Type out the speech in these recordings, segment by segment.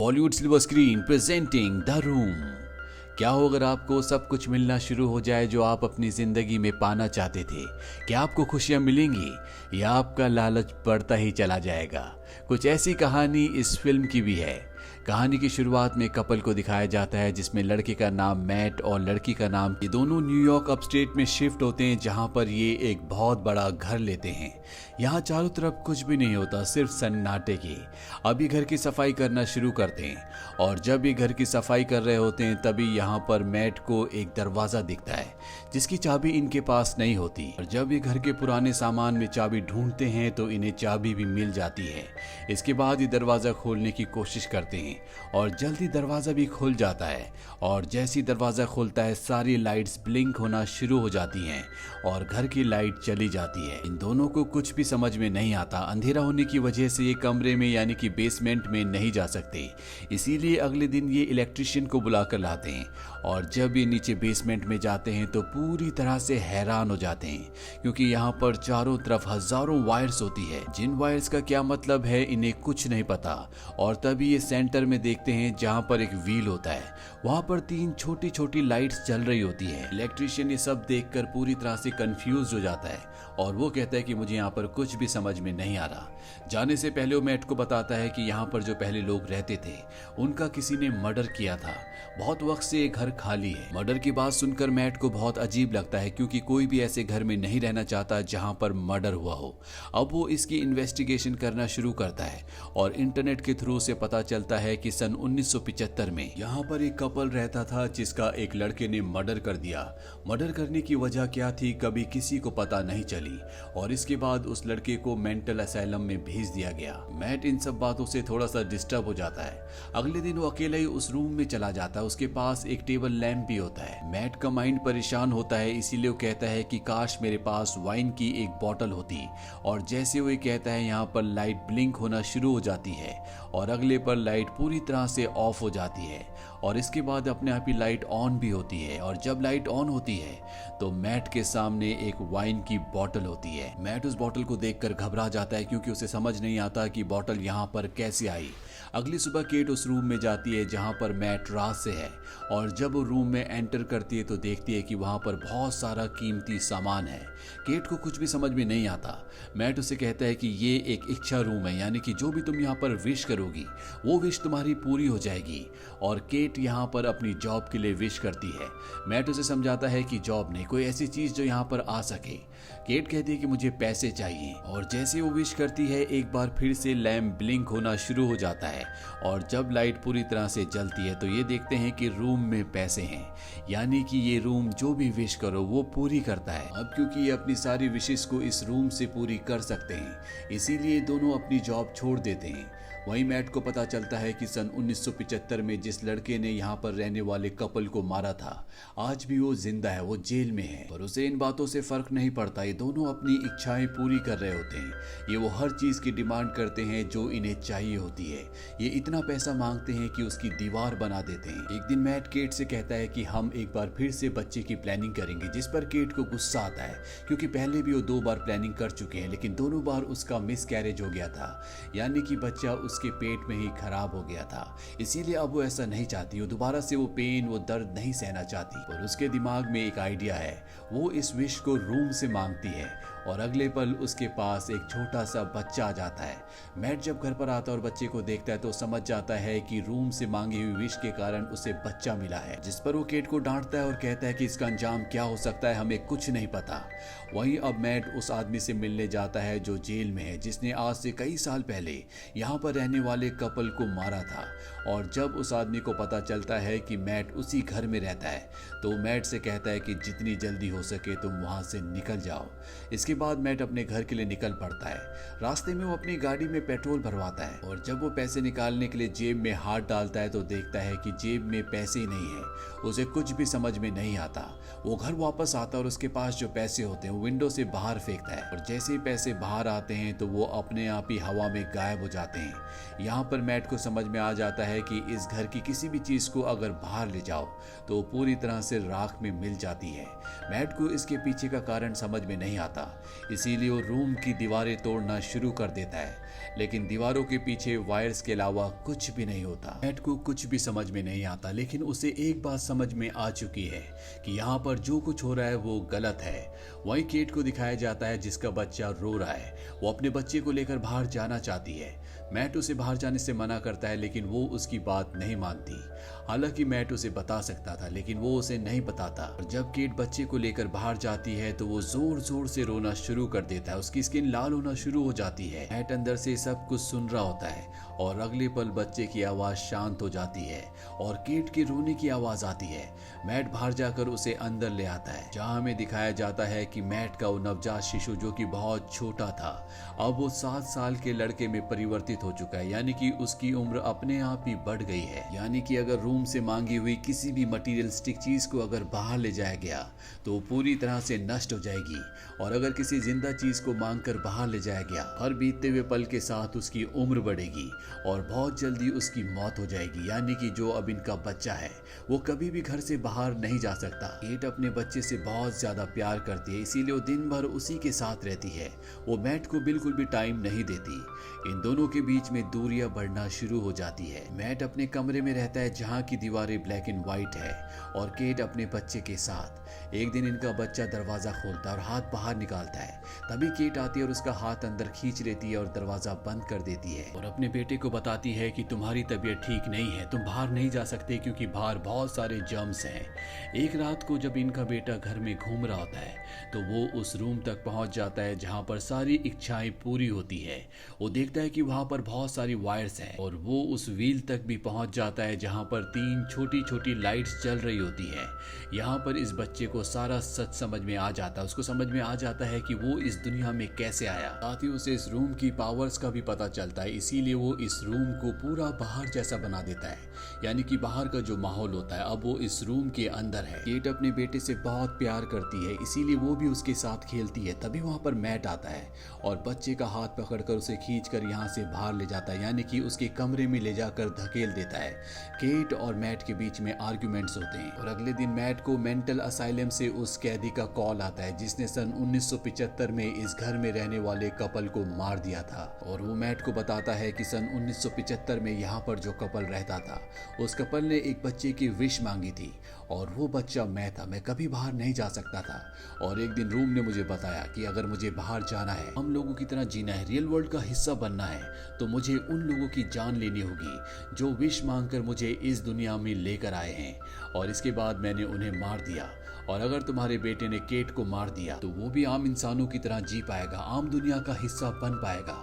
Bollywood silver screen presenting the room. क्या हो अगर आपको सब कुछ मिलना शुरू हो जाए जो आप अपनी जिंदगी में पाना चाहते थे? क्या आपको खुशियां मिलेंगी या आपका लालच बढ़ता ही चला जाएगा? कुछ ऐसी कहानी इस फिल्म की भी है। कहानी की शुरुआत में कपल को दिखाया जाता है जिसमें लड़के का नाम मैट और लड़की का नाम, ये दोनों न्यूयॉर्क अपस्टेट में शिफ्ट होते हैं जहां पर ये एक बहुत बड़ा घर लेते हैं। यहाँ चारों तरफ कुछ भी नहीं होता, सिर्फ सन्नाटे की। अब ये घर की सफाई करना शुरू करते हैं और जब ये घर की सफाई कर रहे होते हैं तभी यहाँ पर मैट को एक दरवाजा दिखता है जिसकी चाबी इनके पास नहीं होती। और जब ये घर के पुराने सामान में चाबी ढूंढते हैं तो इन्हें चाबी भी मिल जाती है। इसके बाद ये दरवाजा खोलने की कोशिश करते हैं और जल्दी दरवाजा भी खुल जाता है। और जैसे ही दरवाजा खुलता है सारी लाइट्स ब्लिंक होना शुरू हो जाती हैं और घर की लाइट चली जाती है। इन दोनों को कुछ भी समझ में नहीं आता। अंधेरा होने की वजह से ये कमरे में यानी कि बेसमेंट में नहीं जा सकते, इसीलिए अगले दिन ये इलेक्ट्रिशियन को बुलाकर लाते हैं। और जब ये नीचे बेसमेंट में जाते हैं तो पूरी तरह से हैरान हो जाते हैं क्योंकि यहाँ पर चारों तरफ हजारों वायर्स होती है। जिन वायर्स का क्या मतलब है इन्हें कुछ नहीं पता। और तभी ये सेंटर में देखते हैं जहाँ पर एक व्हील होता है, वहाँ पर 3 छोटी छोटी लाइट्स जल रही होती है। इलेक्ट्रिशियन ये सब देखकर पूरी तरह से कंफ्यूज हो जाता है और वो कहता है कि मुझे यहाँ पर कुछ भी समझ में नहीं आ रहा। जाने से पहले वो मैट को बताता है कि यहाँ पर जो पहले लोग रहते थे उनका किसी ने मर्डर किया था। बहुत वक्त से ये घर खाली है। मर्डर की बात सुनकर मैट को बहुत अजीब लगता है क्योंकि कोई भी ऐसे घर में नहीं रहना चाहता जहाँ पर मर्डर हुआ हो। अब वो इसकी इन्वेस्टिगेशन करना शुरू करता है और इंटरनेट के थ्रू से पता चलता है कि सन 1975 में यहाँ पर एक कपल रहता था जिसका एक लड़के ने मर्डर कर दिया। मर्डर करने की वजह क्या थी कभी किसी को पता नहीं चली और इसके बाद उस लड़के को मेंटल असाइलम में भेज दिया गया। मैट इन सब बातों से थोड़ा सा डिस्टर्ब हो जाता है। अगले दिन वो अकेला ही उस रूम में चला जाता है। उसके पास एक टेबल लैंप भी होता है। मैट का माइंड परेशान होता है, इसीलिए वो कहता है कि काश मेरे पास वाइन की एक बोतल होती। और जैसे वो कहता है यहाँ पर लाइट ब्लिंक होना शुरू हो जाती है और अगले पर लाइट पूरी तरह से ऑफ हो जाती है और इसके बाद अपने आप ही लाइट ऑन भी होती है। और जब लाइट ऑन होती है तो मैट के सामने एक वाइन की बोतल होती है। मैट उस बोतल को देखकर घबरा जाता है क्योंकि उसे समझ नहीं आता कि बोतल यहाँ पर कैसे आई। अगली सुबह केट उस रूम में जाती है जहाँ पर मैट रात से है और जब वो रूम में एंटर करती है तो देखती है कि वहाँ पर बहुत सारा कीमती सामान है। केट को कुछ भी समझ में नहीं आता। मैट उसे कहता है कि ये एक इच्छा रूम है, यानी कि जो भी तुम यहाँ पर विश करोगी वो विश तुम्हारी पूरी हो जाएगी। और केट यहाँ पर अपनी जॉब के लिए विश करती है। मैट उसे समझाता है कि जॉब नहीं, कोई ऐसी चीज जो यहाँ पर आ सके। केट कहती है कि मुझे पैसे चाहिए और जैसे वो विश करती है एक बार फिर से लैम्प ब्लिंक होना शुरू हो जाता है और जब लाइट पूरी तरह से जलती है तो ये देखते हैं कि रूम में पैसे हैं, यानी कि ये रूम जो भी विश करो वो पूरी करता है। अब क्योंकि ये अपनी सारी विशेस को इस रूम से पूरी कर सकते हैं इसीलिए दोनों अपनी जॉब छोड़ देते हैं। वहीं मैट को पता चलता है कि सन 1975 में जिस लड़के ने यहाँ पर रहने वाले कपल को मारा था आज भी वो जिंदा है, वो जेल में है। पर उसे इन बातों से फर्क नहीं पड़ता। ये दोनों अपनी इच्छाएं पूरी कर रहे होते हैं। ये वो हर चीज की डिमांड करते हैं जो इन्हें चाहिए होती है। ये इतना पैसा मांगते हैं कि उसकी दीवार बना देते हैं। एक दिन मैट केट से कहता है कि हम एक बार फिर से बच्चे की प्लानिंग करेंगे, जिस पर केट को गुस्सा आता है क्योंकि पहले भी वो 2 बार प्लानिंग कर चुके हैं लेकिन दोनों बार उसका मिस कैरेज हो गया था, यानी कि बच्चा उसके पेट में ही खराब हो गया था। इसीलिए अब वो ऐसा नहीं चाहती, वो दोबारा से वो पेन वो दर्द नहीं सहना चाहती। और उसके दिमाग में एक आइडिया है, वो इस विश को रूम से मांगती है और अगले पल उसके पास एक छोटा सा बच्चा आ जाता है। मैट जब घर पर आता है और बच्चे को देखता है तो समझ जाता है कि रूम से मांगी हुई विश के कारण उसे बच्चा मिला है, जिस पर वो केट को डांटता है और कहता है कि इसका अंजाम क्या हो सकता है, हमें कुछ नहीं पता। वहीं अब मैट उस आदमी से मिलने जाता है जो जेल में है, जिसने आज से कई साल पहले यहाँ पर रहने वाले कपल को मारा था। और जब उस आदमी को पता चलता है कि मैट उसी घर में रहता है तो मैट से कहता है कि जितनी जल्दी हो सके तुम वहां से निकल जाओ। इसके बाद मैट अपने घर के लिए निकल पड़ता है। रास्ते में वो अपनी गाड़ी में पेट्रोल भरवाता है और जब वो पैसे निकालने के लिए जेब में हाथ डालता है तो देखता है कि जेब में पैसे ही नहीं है। उसे कुछ भी समझ में नहीं आता। वो घर वापस आता और उसके पास जो पैसे होते हैं वो विंडो से बाहर फेंकता है और जैसे ही पैसे बाहर आते हैं तो वो अपने आप ही हवा में गायब हो जाते हैं। यहाँ पर मैट को समझ में आ जाता है कि इस घर की किसी भी चीज को अगर बाहर ले जाओ तो पूरी तरह से राख में मिल जाती है। मैट को इसके पीछे का कारण समझ में नहीं आता। इसीलिए वो रूम की दीवारें तोड़ना शुरू कर देता है, लेकिन दीवारों के पीछे वायर्स के अलावा कुछ भी नहीं होता। मैट को कुछ भी समझ में नहीं आता, लेकिन उसे एक बात समझ में आ चुकी है कि यहाँ पर जो कुछ हो रहा है वो गलत है। वहीं केट को दिखाया जाता है जिसका बच्चा रो रहा है। वो अपने बच्चे को लेकर बाहर जाना चाहती है। मैट उसे बाहर जाने से मना करता है, लेकिन वो उसकी बात नहीं मानती। हालांकि मैट उसे बता सकता था, लेकिन वो उसे नहीं बताता। और जब केट बच्चे को लेकर बाहर जाती है तो वो जोर जोर से रोना शुरू कर देता है। उसकी स्किन लाल होना शुरू हो जाती है। मैट अंदर से सब कुछ सुन रहा होता है और अगले पल बच्चे की आवाज शांत हो जाती है और केट के रोने की आवाज आती है। मैट बाहर जाकर उसे अंदर ले आता है, जहां हमें दिखाया जाता है कि मैट का वो नवजात शिशु जो कि बहुत छोटा था, अब वो 7 साल के लड़के में परिवर्तित हो चुका है। यानी कि उसकी उम्र अपने आप ही बढ़ गई है। यानी कि अगर रूम से मांगी हुई किसी भी मटीरियलिस्टिक चीज को अगर बाहर ले जाया गया तो वो पूरी तरह से नष्ट हो जाएगी, और अगर किसी जिंदा चीज को मांग कर बाहर ले जाया गया, हर बीतते हुए पल के साथ उसकी उम्र बढ़ेगी और बहुत जल्दी उसकी मौत हो जाएगी। यानी कि जो अब इनका बच्चा है वो कभी भी घर से बाहर नहीं जा सकता। केट अपने बच्चे से बहुत ज्यादा प्यार करती है, इसीलिए वो दिन भर उसी के साथ रहती है। वो मैट को बिल्कुल भी टाइम नहीं देती। इन दोनों के बीच में दूरियां बढ़ना शुरू हो जाती है। मैट अपने कमरे में रहता है जहाँ की दीवारें ब्लैक एंड व्हाइट है, और केट अपने बच्चे के साथ। एक दिन इनका बच्चा दरवाजा खोलता है और हाथ बाहर निकालता है। तभी केट आती है और उसका हाथ अंदर खींच लेती है और दरवाजा बंद कर देती है, और अपने बेटे को बताती है कि तुम्हारी तबीयत ठीक नहीं है, तुम बाहर नहीं जा सकते क्योंकि बाहर बहुत सारे जर्म्स हैं। एक रात को जब इनका बेटा घर में घूम रहा होता है तो वो उस रूम तक पहुंच जाता है जहां पर सारी इच्छाएं पूरी होती है। वो देखता है कि वहां पर बहुत सारी वायर्स हैं, और वो उस व्हील तक भी पहुंच जाता है जहां पर 3 छोटी छोटी लाइट्स जल रही होती है। यहाँ पर इस बच्चे को सारा सच समझ में आ जाता है। उसको समझ में आ जाता है कि वो इस दुनिया में कैसे आया। साथ ही उसे इस रूम की पावर्स का भी पता चलता है, इसीलिए वो इस रूम को पूरा बाहर जैसा बना देता है। यानी कि बाहर का जो माहौल होता है अब वो इस रूम के अंदर है। केट अपने बेटे से बहुत प्यार करती है, इसीलिए वो भी उसके साथ खेलती है। तभी वहां पर मैट आता है और बच्चे का हाथ पकड़कर उसे खींचकर यहाँ से बाहर ले जाता है, यानी कि उसके कमरे में ले जाकर धकेल देता है। केट और मैट के बीच में आर्ग्यूमेंट्स होते हैं, और अगले दिन मैट को मेंटल असाइलम से उस कैदी का कॉल आता है जिसने सन 1975 में इस घर में रहने वाले कपल को मार दिया था। और वो मैट को बताता है कि सन 1975 में यहाँ पर जो कपल रहता था उस कपल ने एक बच्चे की विश मांगी थी, और वो बच्चा मैं था। मैं कभी बाहर नहीं जा सकता था, और एक दिन रूम ने मुझे बताया कि अगर मुझे बाहर जाना है, हम लोगों की तरह जीना है, रियल वर्ल्ड का हिस्सा बनना है, तो मुझे उन लोगों की जान लेनी होगी जो विश मांगकर मुझे इस दुनिया में लेकर आए हैं। और इसके बाद मैंने उन्हें मार दिया, और अगर तुम्हारे बेटे ने केट को मार दिया तो वो भी आम इंसानों की तरह जी पाएगा, आम दुनिया का हिस्सा बन पाएगा।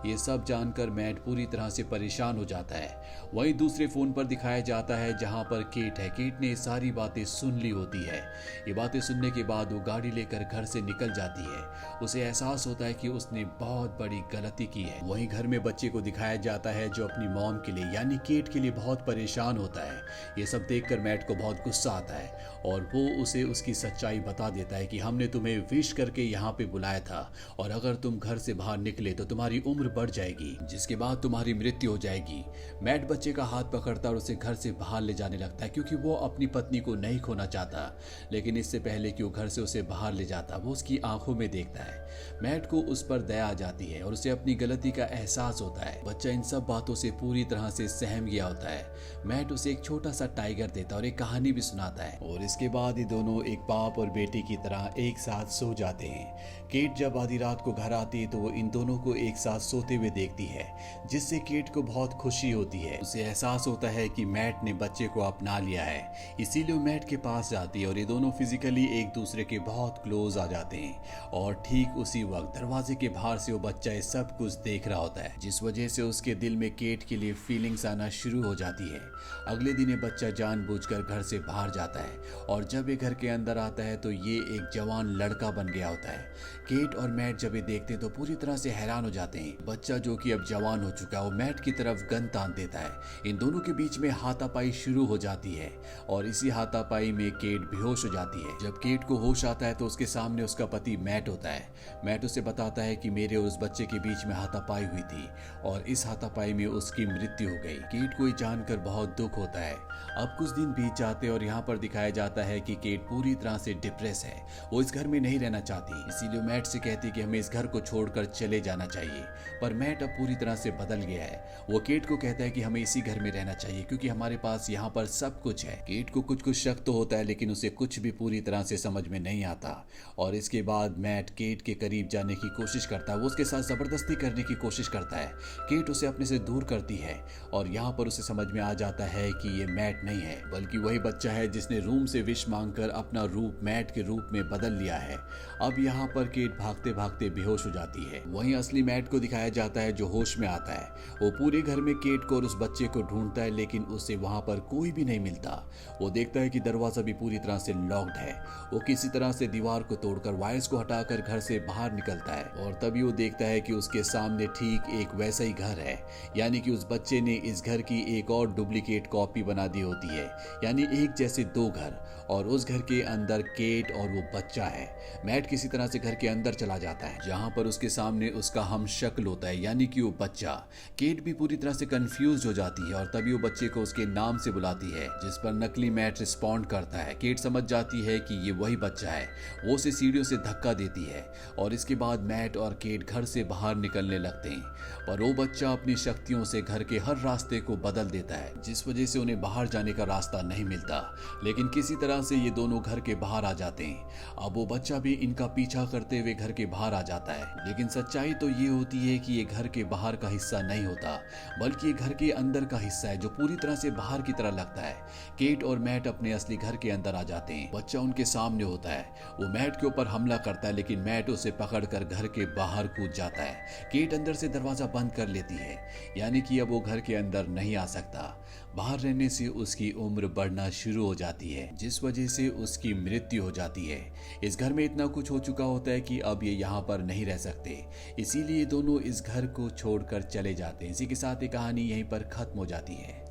ये सब जानकर मैट पूरी तरह से परेशान हो जाता है। वहीं दूसरे फोन पर दिखाया जाता है जहां पर केट है। केट ने सारी बातें सुन ली होती है। ये बातें सुनने के बाद वो गाड़ी लेकर घर से निकल जाती है। उसे एहसास होता है कि उसने बहुत बड़ी गलती की है। वहीं घर में बच्चे को दिखाया जाता है जो अपनी मॉम के लिए यानी केट के लिए बहुत परेशान होता है। ये सब देखकर मैट को बहुत गुस्सा आता है, और वो उसे उसकी सच्चाई बता देता है कि हमने तुम्हें विश करके यहाँ पे बुलाया था, और अगर तुम घर से बाहर निकले तो तुम्हारी उम्र बढ़ जाएगी, जिसके बाद तुम्हारी मृत्यु हो जाएगी। मैट बच्चे का हाथ पकड़ता और उसे घर से बाहर ले जाने लगता है, क्योंकि वो अपनी पत्नी को नहीं खोना चाहता। लेकिन इससे पहले कि वो घर से उसे बाहर ले जाता, वो उसकी आंखों में देखता है। मैट को उस पर दया आ जाती है और उसे अपनी गलती का एहसास होता है। बच्चा इन सब बातों से पूरी तरह से सहम गया होता है। मैट उसे एक छोटा सा टाइगर देता है और एक कहानी भी सुनाता है, और इसके बाद ये दोनों एक बाप और बेटी की तरह एक साथ सो जाते हैं। केट जब आधी रात को घर आती है तो वो इन दोनों को एक साथ सोते हुए देखती है, जिससे केट को बहुत खुशी होती है। उसे एहसास होता है कि मैट ने बच्चे को अपना लिया है, इसीलिए वो मैट के पास जाती है और ये दोनों फिजिकली एक दूसरे के बहुत क्लोज आ जाते हैं। और ठीक उसी वक्त दरवाजे के बाहर से वो बच्चा ये सब कुछ देख रहा होता है, जिस वजह से उसके दिल में केट के लिए फीलिंग्स आना शुरू हो जाती है। अगले दिन ये बच्चा जानबूझकर घर से बाहर जाता है, और जब ये घर के अंदर आता है तो ये एक जवान लड़का बन गया होता है। केट और मैट जब ये देखते हैं तो पूरी तरह से हैरान हो जाते हैं। हैं। बच्चा जो कि अब जवान हो चुका है वो मैट की तरफ गन तान देता है। इन दोनों के बीच में हाथापाई शुरू हो जाती है और इसी हाथापाई में केट बेहोश हो जाती है। जब केट को होश आता है तो उसके सामने उसका पति मैट होता है। मैट उसे बताता है कि मेरे और उस बच्चे के बीच में हाथापाई हुई थी और इस हाथापाई में उसकी मृत्यु हो गई। केट को जानकर बहुत दुख होता है। अब कुछ दिन बीत जाते और यहाँ पर दिखाया जाता है कि केट पूरी तरह से डिप्रेस है। वो इस घर में नहीं रहना चाहती, इसीलिए मैट से कहती कि हमें इस घर को छोड़कर चले जाना चाहिए। पर मैट अब पूरी तरह से बदल गया है। वो केट को कहता है कि हमें इसी घर में रहना चाहिए क्योंकि हमारे पास यहाँ पर सब कुछ है। केट को कुछ शक तो होता है लेकिन उसे कुछ भी पूरी तरह से समझ में नहीं आता। और इसके बाद मैट केट के करीब जाने की कोशिश करता है। वो उसके साथ जबरदस्ती करने की कोशिश करता है। केट उसे अपने से दूर करती है और यहाँ पर उसे समझ में आ जाता है कि ये मैट नहीं है बल्कि वही बच्चा है जिसने रूम से विश मांगकर अपना रूप मैट के रूप में बदल लिया है। अब यहाँ पर केट भागते भागते बेहोश हो जाती है। वहीं असली मैट को दिखाया जाता है जो होश में आता है। वो पूरे घर में केट को और उस बच्चे को ढूंढता है लेकिन उसे वहां पर कोई भी नहीं मिलता। वो देखता है कि दरवाजा भी पूरी तरह से लॉक्ड है। वो किसी तरह से दीवार को तोड़कर वायर्स को हटाकर घर से बाहर निकलता है और तभी वो देखता है कि उसके सामने ठीक एक वैसा ही घर है, यानी कि उस बच्चे ने इस घर की एक और डुप्लीकेट कॉपी बना दी होती है, यानी एक जैसे दो घर, और उस घर के अंदर केट और वो बच्चा है। मैट किसी तरह से घर के अंदर चला जाता है जहां पर उसके सामने उसका हम शक्ल होता है, यानी कि वो बच्चा। केट भी पूरी तरह से कंफ्यूज हो जाती है और तभी वो बच्चे को उसके नाम से बुलाती है, जिस पर नकली मैट रिस्पॉन्ड करता है। केट समझ जाती है कि ये वही बच्चा है। वो उसे सीढ़ियों से धक्का देती है और इसके बाद मैट और केट घर से बाहर निकलने लगते हैं। पर वो बच्चा अपनी शक्तियों से घर के हर रास्ते को बदल देता है, जिस वजह से उन्हें बाहर जाने का रास्ता नहीं मिलता। लेकिन किसी तरह से ये दोनों घर के बाहर आ जाते हैं। अब वो बच्चा भी इनका पीछा करते हुए घर के बाहर आ जाता है। लेकिन सच्चाई तो ये होती है कि ये घर के बाहर का हिस्सा नहीं होता बल्कि ये घर के अंदर का हिस्सा है जो पूरी तरह से बाहर की तरह लगता है। केट और मैट अपने असली घर के अंदर आ जाते हैं। बच्चा उनके सामने होता है। वो मैट के ऊपर हमला करता है लेकिन मैट उसे पकड़कर घर के बाहर कूद जाता है। केट अंदर से दरवाजा बंद कर लेती है, यानी कि अब वो घर के अंदर नहीं आ सकता। बाहर रहने से उसकी उम्र बढ़ना शुरू हो जाती है, जिस वजह से उसकी मृत्यु हो जाती है। इस घर में इतना कुछ हो चुका होता है कि अब ये यहाँ पर नहीं रह सकते, इसीलिए दोनों इस घर को छोड़कर चले जाते हैं। इसी के साथ ये कहानी यहीं पर खत्म हो जाती है।